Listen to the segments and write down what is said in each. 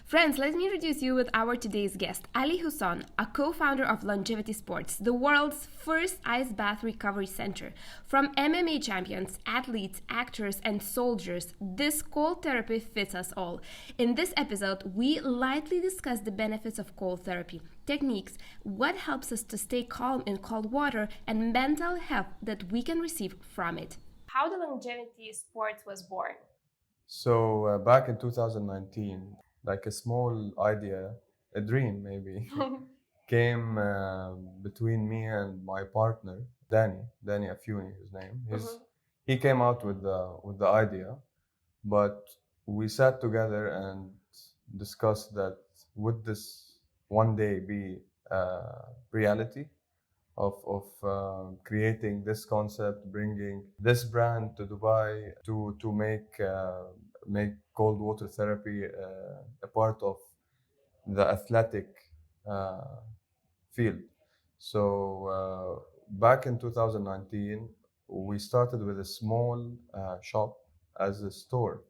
Friends, let me introduce you with our today's guest, Ali HASSOUN, a co-founder of Longevity Sports, the world's first ice bath recovery center. From MMA champions, athletes, actors, and soldiers, this cold therapy fits us all. In this episode, we lightly discuss the benefits of cold therapy, techniques, what helps us to stay calm in cold water, and mental health that we can receive from it. How the Longevity Sports was born? So back in 2019, like a small idea, a dream maybe, came between me and my partner, Danny Afuni, his name. He came out with the idea, but we sat together and discussed that would this one day be reality of creating this concept, bringing this brand to Dubai to make cold water therapy a part of the athletic uh, field. So back in 2019, we started with a small shop as a store,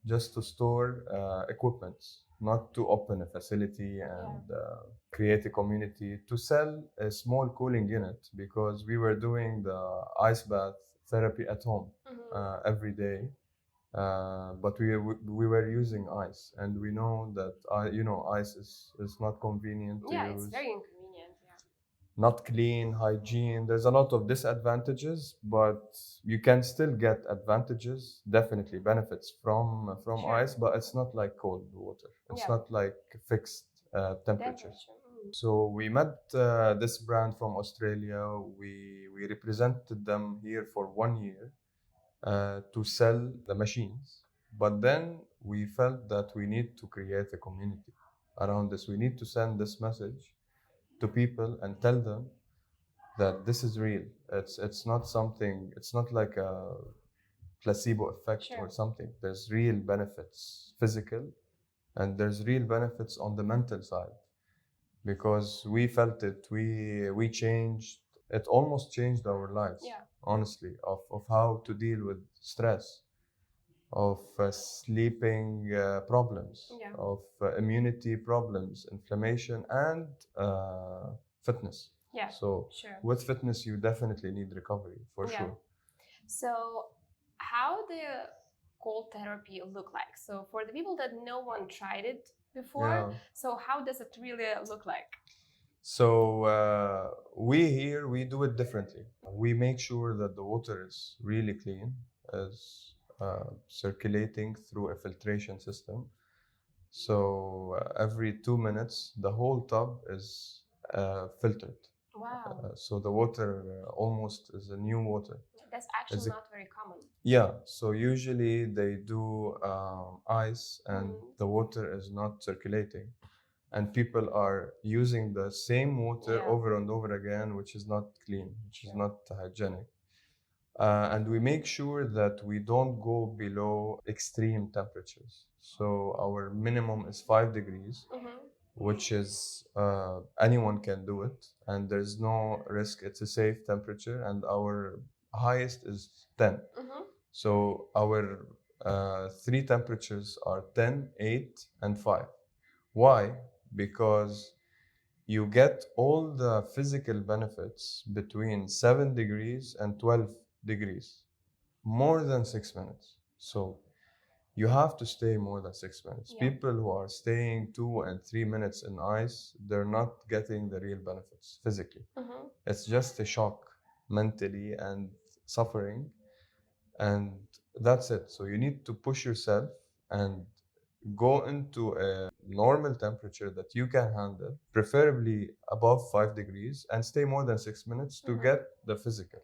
just to store equipments, not to open a facility and create a community, to sell a small cooling unit, because we were doing the ice bath therapy at home every day. But we were using ice, and we know that ice is not convenient to use. It's very inconvenient. Not clean, hygiene. There's a lot of disadvantages, but you can still get advantages, definitely benefits from Sure. ice, but it's not like cold water. It's not like fixed temperatures. So we met this brand from Australia. We represented them here for 1 year to sell the machines. But then we felt that we need to create a community around this. We need to send this message to people and tell them that this is real. It's not something. It's not like a placebo effect or something. There's real benefits, physical, and there's real benefits on the mental side, because we felt it. We changed. It almost changed our lives. Honestly, of how to deal with stress, of sleeping problems, of immunity problems, inflammation, and fitness. So with fitness, you definitely need recovery for sure. So, how the cold therapy look like? So, for the people that no one tried it before, so how does it really look like? So we do it differently. We make sure that the water is really clean, is circulating through a filtration system. So every 2 minutes, the whole tub is filtered. Wow, So the water almost is a new water. that's actually not very common. Yeah, so usually they do ice and the water is not circulating. And people are using the same water over and over again, which is not clean, which is not hygienic. And we make sure that we don't go below extreme temperatures. So our minimum is 5 degrees, which is anyone can do it, and there's no risk. It's a safe temperature, and our highest is 10. So our three temperatures are 10, 8, and 5. Why? Because you get all the physical benefits between 7 degrees and 12 degrees, more than 6 minutes. So you have to stay more than 6 minutes. People who are staying 2 and 3 minutes in ice, they're not getting the real benefits physically. It's just a shock mentally and suffering, and that's it. So you need to push yourself and go into a normal temperature that you can handle, preferably above 5 degrees, and stay more than 6 minutes to get the physical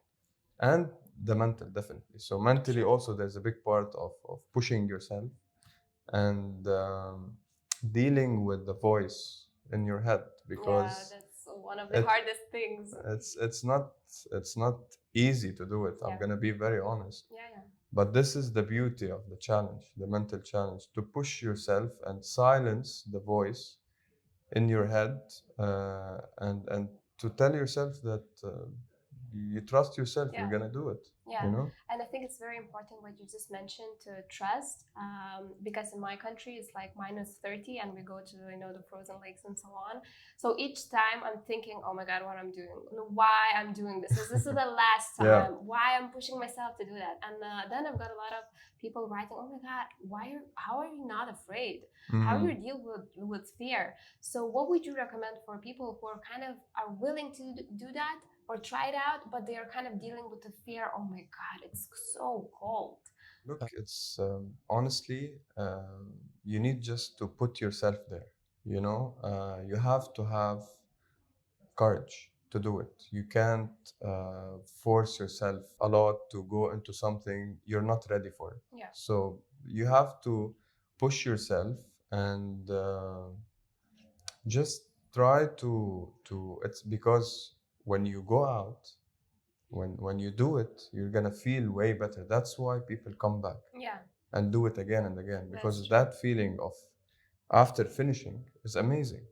and the mental, definitely. So mentally also there's a big part of pushing yourself and dealing with the voice in your head, because that's one of the hardest things. it's not easy to do it. I'm gonna be very honest. But this is the beauty of the challenge, the mental challenge, to push yourself and silence the voice in your head, and to tell yourself that you trust yourself, you're gonna do it. Yeah. You know? And I think it's very important what you just mentioned to trust, because in my country it's like -30 and we go to the frozen lakes and so on. So each time I'm thinking, oh my god, what I'm doing, why I'm doing this. This is the last time. Why I'm pushing myself to do that. And then I've got a lot of people writing, oh my god, how are you not afraid? How you deal with fear? So what would you recommend for people who are kind of are willing to do that or try it out, but they are kind of dealing with the fear? Oh my god, it's so cold. Look, it's honestly, you need just to put yourself there. You have to have courage to do it. You can't force yourself a lot to go into something you're not ready for. Yeah. So you have to push yourself and just try to. It's because when you go out, when you do it, you're gonna feel way better. That's why people come back. Yeah. And do it again and again, because That's that feeling of after finishing is amazing.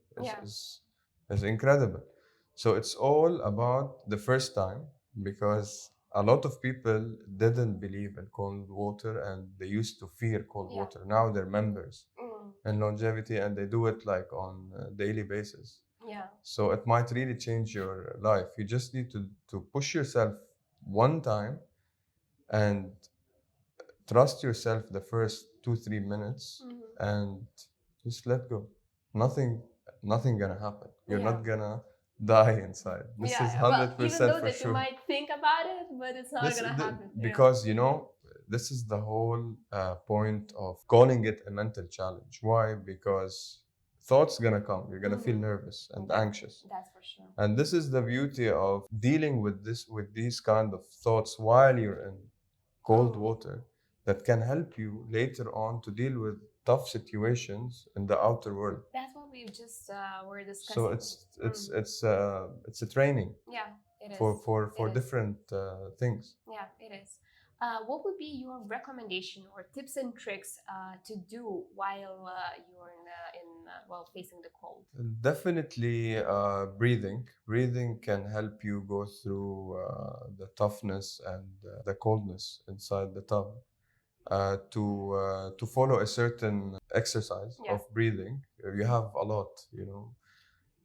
Is incredible. So it's all about the first time, because a lot of people didn't believe in cold water and they used to fear cold water. Now they're members in longevity and they do it like on a daily basis. Yeah. So it might really change your life. You just need to push yourself one time and trust yourself the first 2-3 minutes and just let go. Nothing gonna happen. You're not gonna die inside. This is 100% well, even though for that sure. you might think about it, but it's not gonna happen. Because this is the whole point of calling it a mental challenge. Why? Because thoughts gonna come. You're gonna feel nervous and anxious. That's for sure. And this is the beauty of dealing with these kind of thoughts while you're in cold water, that can help you later on to deal with tough situations in the outer world. That's what we just were discussing. So it's a training. Yeah, it is. For different things. Yeah, it is. What would be your recommendation or tips and tricks to do while you're facing the cold? Definitely breathing. Breathing can help you go through the toughness and the coldness inside the tub. To follow a certain exercise of breathing, you have a lot.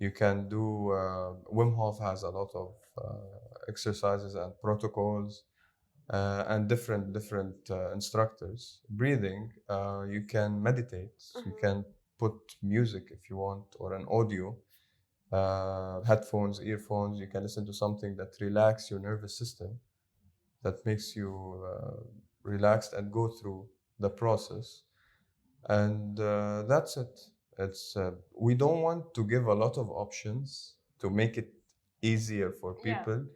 You can do. Wim Hof has a lot of exercises and protocols. And different instructors. Breathing, you can meditate. You can put music if you want, or an audio, headphones, earphones. You can listen to something that relaxes your nervous system, that makes you relaxed and go through the process. And that's it. We don't want to give a lot of options to make it easier for people,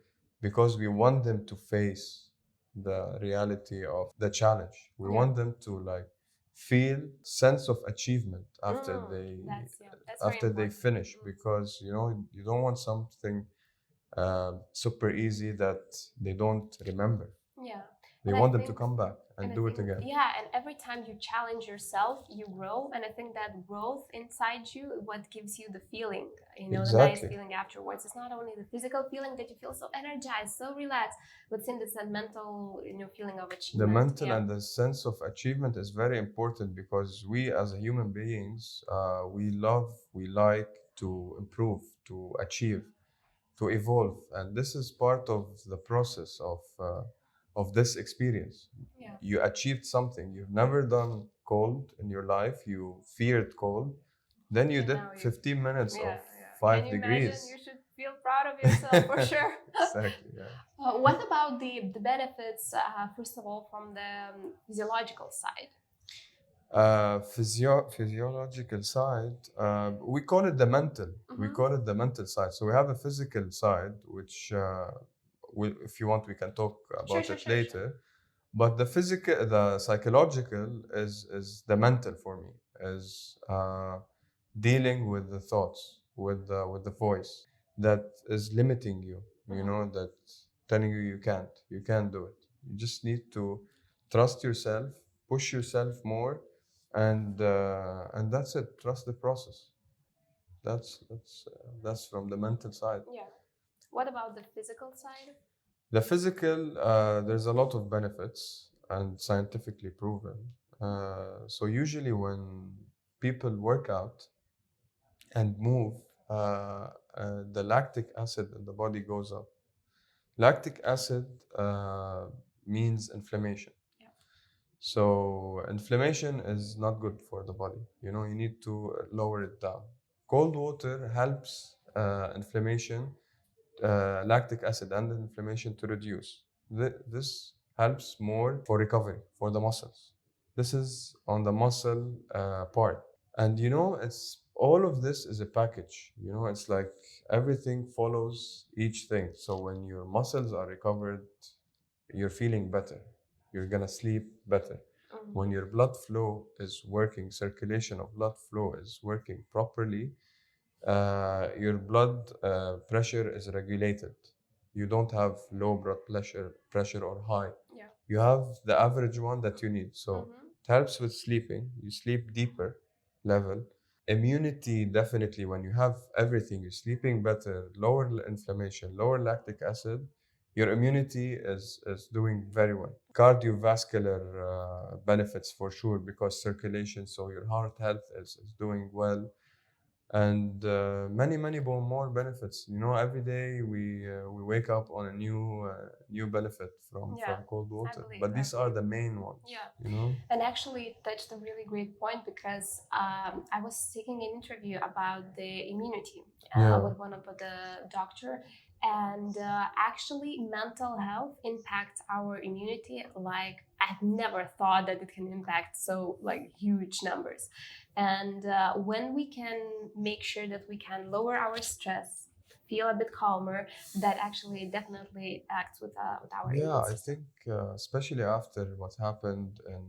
because we want them to face the reality of the challenge. We want them to feel sense of achievement after they finish, because you don't want something super easy that they don't remember. They want them to come back and do it again. Yeah, and every time you challenge yourself, you grow. And I think that growth inside you, what gives you the feeling, the nice feeling afterwards. It's not only the physical feeling that you feel so energized, so relaxed, but in this mental, feeling of achievement. The mental and the sense of achievement is very important, because we as human beings, we like to improve, to achieve, to evolve. And this is part of the process of this experience. You achieved something. You've never done cold in your life. You feared cold. Then you did 15 minutes of 5 degrees. Imagine? You should feel proud of yourself for sure. Exactly, yeah. What about the benefits, first of all, from the physiological side? Physiological side, we call it the mental. We call it the mental side. So we have a physical side, which if you want, we can talk about it later. Sure. But the psychological is the mental for me, is dealing with the thoughts, with the voice that is limiting you, that telling you can't do it. You just need to trust yourself, push yourself more, and that's it. Trust the process. That's from the mental side. Yeah. What about the physical side? The physical, there's a lot of benefits and scientifically proven. So usually when people work out and move, the lactic acid in the body goes up. Lactic acid means inflammation. Yeah. So inflammation is not good for the body. You know, you need to lower it down. Cold water helps inflammation, lactic acid and inflammation to reduce. This helps more for recovery for the muscles. This is on the muscle part. And you know, it's all of this is a package. You know, it's like everything follows each thing. So when your muscles are recovered, you're feeling better. You're gonna sleep better. When your blood flow is working, circulation of blood flow is working properly, your blood pressure is regulated. You don't have low blood pressure or high. Yeah. You have the average one that you need. So it helps with sleeping. You sleep deeper level. Immunity, definitely, when you have everything, you're sleeping better, lower inflammation, lower lactic acid, your immunity is doing very well. Cardiovascular benefits for sure because circulation, so your heart health is doing well, and many more benefits. You know, every day we wake up on a new benefit from cold water. But these are the main ones. Yeah. You know. And actually, it touched a really great point because I was taking an interview about the immunity with one of the doctor, and actually, mental health impacts our immunity like I've never thought that it can impact so like huge numbers. And when we can make sure that we can lower our stress, feel a bit calmer, that actually definitely acts with our Yeah, immune I system. think especially after what happened in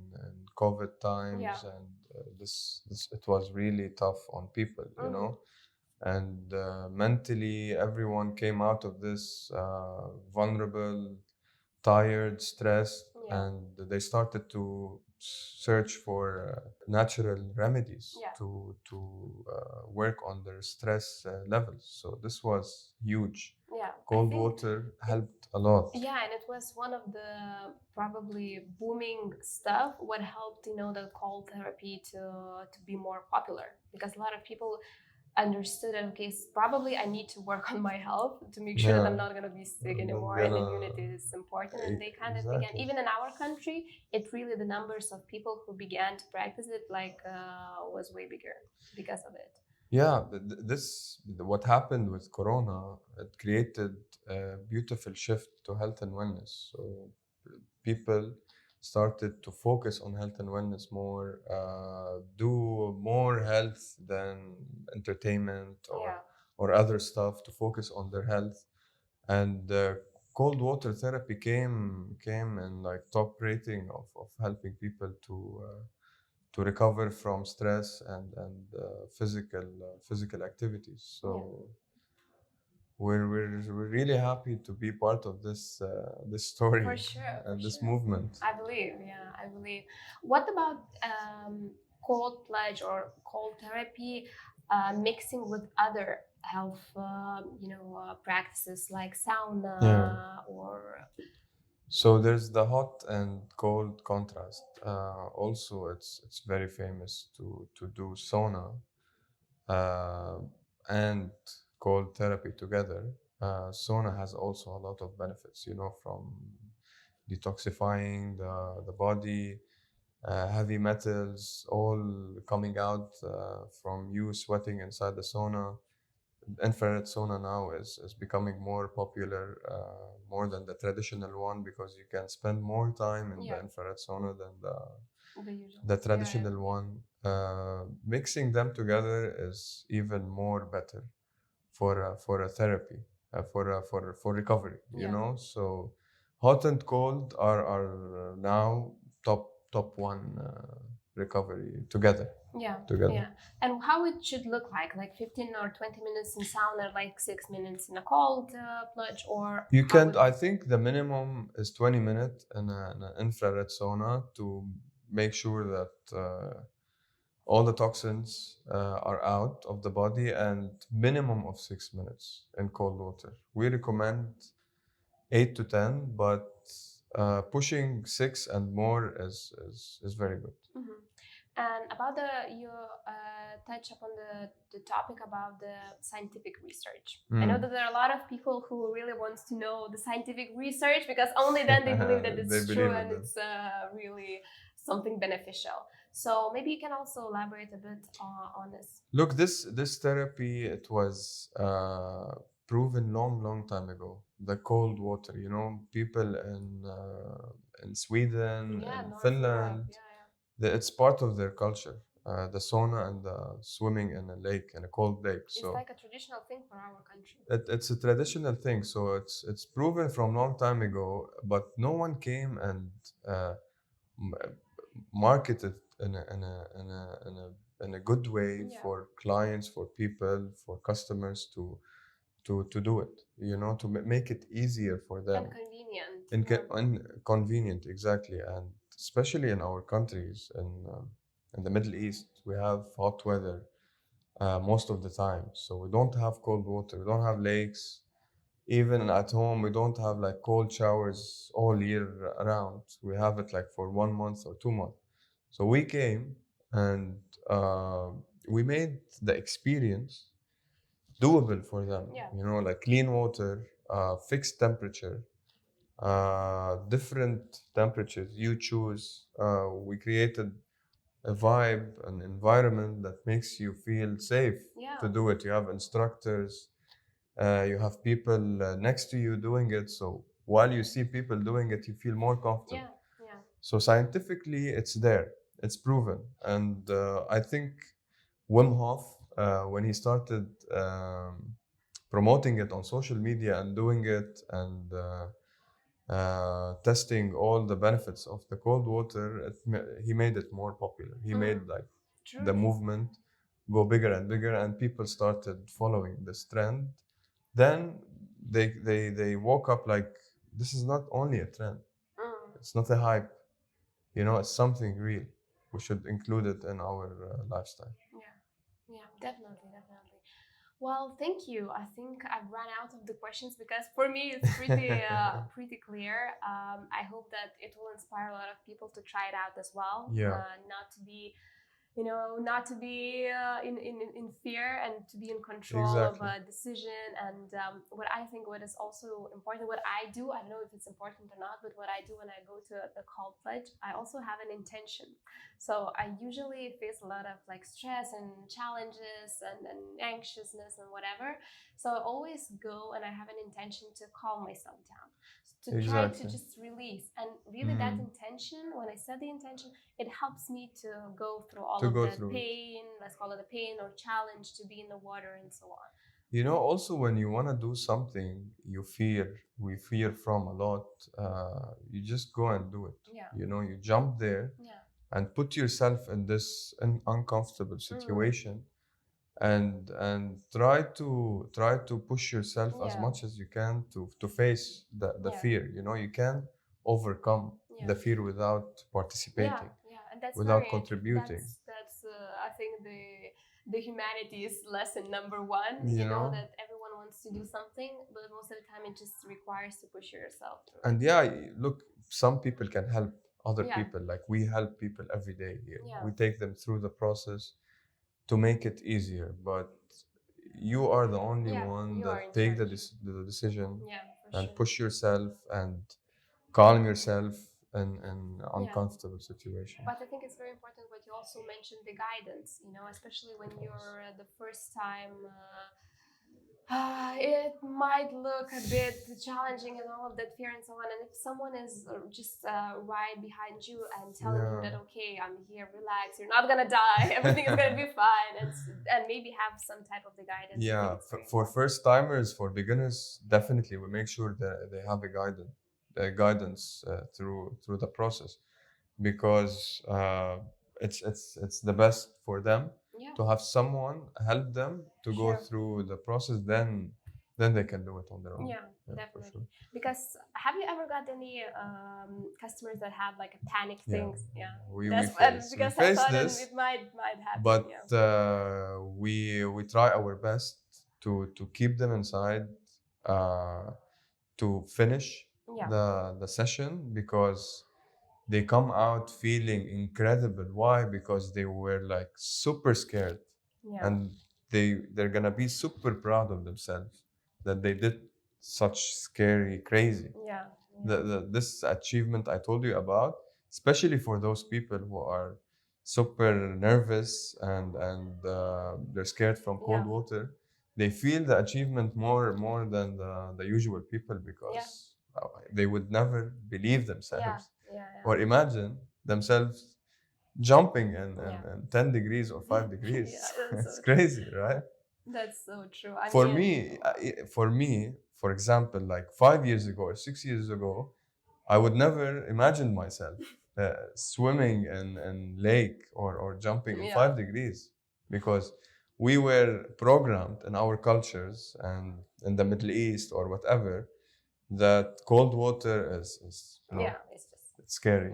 COVID times, Yeah. and this it was really tough on people, you know, and mentally everyone came out of this vulnerable, tired, stressed, Yeah. and they started to search for natural remedies Yeah. to work on their stress levels. So this was huge. Yeah, I Cold think water helped a lot. yeah, and it was one of the probably booming stuff. What helped, the cold therapy to be more popular because a lot of people understood that okay, probably I need to work on my health to make sure that I'm Yeah, not gonna be sick I'm not anymore, and gonna. immunity is important. And they kind of began, Exactly. even in our country, it really the numbers of people who began to practice it like was way bigger because of it. Yeah, what happened with Corona, it created a beautiful shift to health and wellness. So people started to focus on health and wellness more, do more health than entertainment Yeah. or other stuff, to focus on their health. And cold water therapy came in like top rating of helping people to recover from stress and physical activities. So we're really happy to be part of this story For sure, and for this sure. movement. I believe, yeah, I believe. What about cold plunge or cold therapy mixing with other health, practices like sauna Yeah. or So there's the hot and cold contrast. Also, it's very famous to do sauna uh, and cold therapy together. Sauna has also a lot of benefits, you know, from detoxifying the body, heavy metals all coming out from you sweating inside the sauna. Infrared sauna now is becoming more popular, more than the traditional one, because you can spend more time in the infrared sauna than the usual. the traditional one. Mixing them together is even more better for a therapy, for recovery. You know, so hot and cold are now top one recovery together. Yeah, Together. yeah. And how it should look like 15 or 20 minutes in sauna, like 6 minutes in a cold plunge, or You how can, I think the minimum is 20 minutes in an infrared sauna to make sure that all the toxins are out of the body, and minimum of 6 minutes in cold water. We recommend 8 to 10, but pushing 6 and more is very good. Mm-hmm. And about you touch upon the topic about the scientific research. I know that there are a lot of people who really wants to know the scientific research because only then they believe that it's true and it's really something beneficial. So maybe you can also elaborate a bit on this. Look, this therapy, it was proven long time ago. The cold water, people in Sweden and North Finland, Europe. it's part of their culture. The sauna and the swimming in a lake, in a cold lake. It's like a traditional thing for our country. It's a traditional thing, so it's proven from long time ago, but no one came and marketed in a good way for clients, for people, for customers to do it. To make it easier for them. And convenient. And convenient, exactly, and especially in our countries in the Middle East, we have hot weather most of the time, so we don't have cold water, we don't have lakes. Even at home, we don't have like cold showers all year around. We have it like for 1 month or 2 months. So we came and we made the experience doable for them. Like clean water, fixed temperature, different temperatures you choose. We created a vibe, an environment that makes you feel safe to do it. You have instructors, you have people next to you doing it. So while you see people doing it, you feel more comfortable. So scientifically, it's there. It's proven. And I think Wim Hof, when he started promoting it on social media and doing it and testing all the benefits of the cold water, he made it more popular. He made like the movement go bigger and bigger, and people started following this trend. Then they woke up like, this is not only a trend. It's not a hype. It's something real. We should include it in our lifestyle. Yeah, definitely. Well, thank you. I think I've run out of the questions because for me it's pretty clear. I hope that it will inspire a lot of people to try it out as well. Not to be in fear and to be in control of a decision. And what is also important, what I do, I don't know if it's important or not, but what I do when I go to the cold plunge, I also have an intention. So I usually face a lot of like stress and challenges and anxiousness and whatever. So I always go and I have an intention to calm myself down, to try to just release. And really that intention, when I set the intention, it helps me to go through all of that pain, let's call it a pain or challenge, to be in the water and so on. Also when you want to do something we fear from a lot, you just go and do it. You jump there and put yourself in this uncomfortable situation. And try to push yourself as much as you can to face the fear. You can't overcome the fear without participating, and that's without contributing. That's I think the humanity's lesson number one. That everyone wants to do something, but most of the time it just requires to push yourself through. And look, some people can help other people. Like we help people every day here. We take them through the process to make it easier, but you are the only one that take the decision and push yourself and calm yourself in uncomfortable situations. But I think it's very important what you also mentioned, the guidance, especially when you're the first time. It might look a bit challenging and all of that fear and so on. And if someone is just right behind you and telling you that, okay, I'm here, relax, you're not gonna die, everything is gonna be fine, and maybe have some type of the guidance. For first timers, for beginners, definitely we make sure that they have a guidance through the process, because it's the best for them to have someone help them to go through the process. Then they can do it on their own. Definitely. Sure. Because have you ever got any customers that have like a panic thing? We because face I thought this, it might happen. But we try our best to keep them inside, to finish Yeah. the session because they come out feeling incredible. Why? Because they were like super scared, Yeah. and they're gonna be super proud of themselves that they did such scary, crazy. Yeah. This achievement I told you about, especially for those people who are super nervous and they're scared from cold water, they feel the achievement more than the usual people because they would never believe themselves or imagine themselves jumping in 10 degrees or 5 degrees. It's crazy, right? That's so true. For me, for example, like 5 years ago or 6 years ago, I would never imagine myself swimming in lake or jumping in 5 degrees because we were programmed in our cultures and in the Middle East or whatever that cold water is it's scary.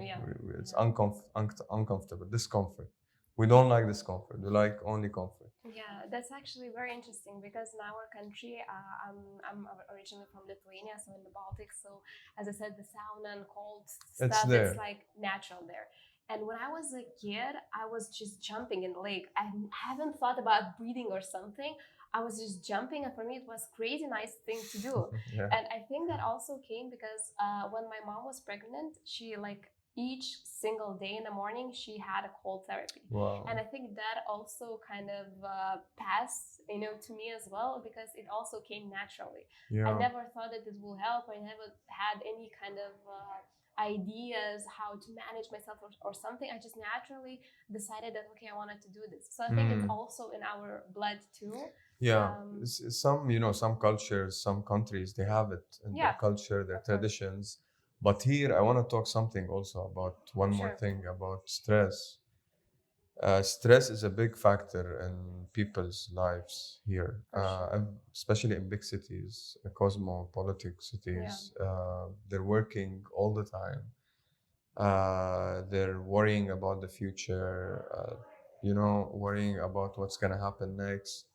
It's uncomfortable, discomfort. We don't like discomfort. We like only comfort. Yeah, that's actually very interesting because in our country, I'm originally from Lithuania, so in the Baltics. So as I said, the sauna and cold stuff, it's like natural there. And when I was a kid, I was just jumping in the lake. I haven't thought about breathing or something. I was just jumping, and for me, it was crazy nice thing to do. And I think that also came because when my mom was pregnant, she like each single day in the morning she had a cold therapy. Wow. And I think that also kind of passed to me as well because it also came naturally. I never thought that it will help. I never had any kind of ideas how to manage myself or something. I just naturally decided that okay, I wanted to do this. So I think it's also in our blood too. Some cultures, some countries, they have it in their culture, their traditions. But here, I want to talk something also about one more thing about stress. Stress is a big factor in people's lives here, especially in big cities, cosmopolitan cities. They're working all the time. They're worrying about the future, worrying about what's going to happen next.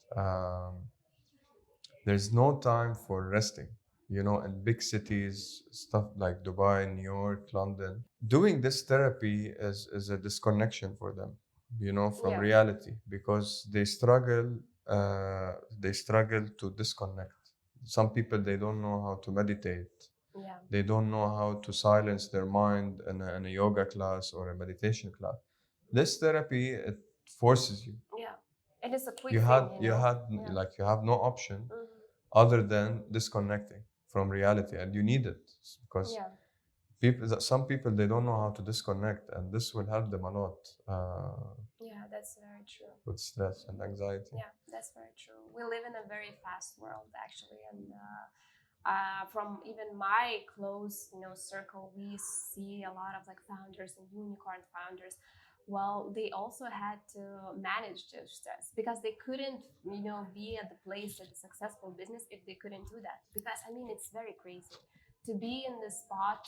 There's no time for resting. In big cities, stuff like Dubai, New York, London, doing this therapy is a disconnection for them, from reality because they struggle to disconnect. Some people, they don't know how to meditate. They don't know how to silence their mind in a yoga class or a meditation class. This therapy, it forces you. It is a quick you have no option other than disconnecting from reality, and you need it because some people, they don't know how to disconnect, and this will help them a lot. That's very true. With stress and anxiety. Yeah, that's very true. We live in a very fast world, actually, and from even my close, circle, we see a lot of like founders and unicorn founders. Well, they also had to manage their stress because they couldn't, be at the place at a successful business if they couldn't do that. Because it's very crazy to be in the spot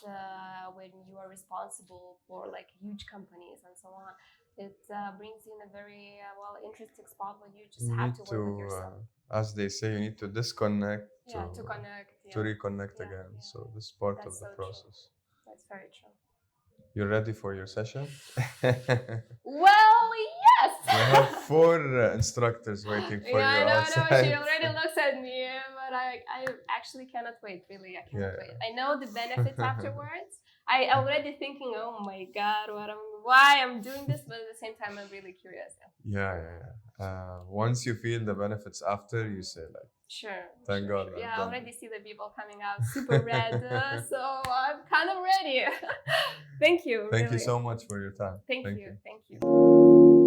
when you are responsible for like huge companies and so on. It brings you in a very interesting spot when you just have to work with yourself. As they say, you need to disconnect to connect, to reconnect again. So this is part of the process. True. That's very true. You ready for your session? Well, yes. We have 4 instructors waiting for you outside. I know. She already looks at me, but I actually cannot wait. Really, I cannot wait. I know the benefits afterwards. I already thinking, oh my God, why I'm doing this, but at the same time, I'm really curious. Once you feel the benefits after, you say like, sure. Thank God. Yeah, I already see the people coming out super red, so I'm kind of ready. Thank you. Thank you so much for your time. Thank you.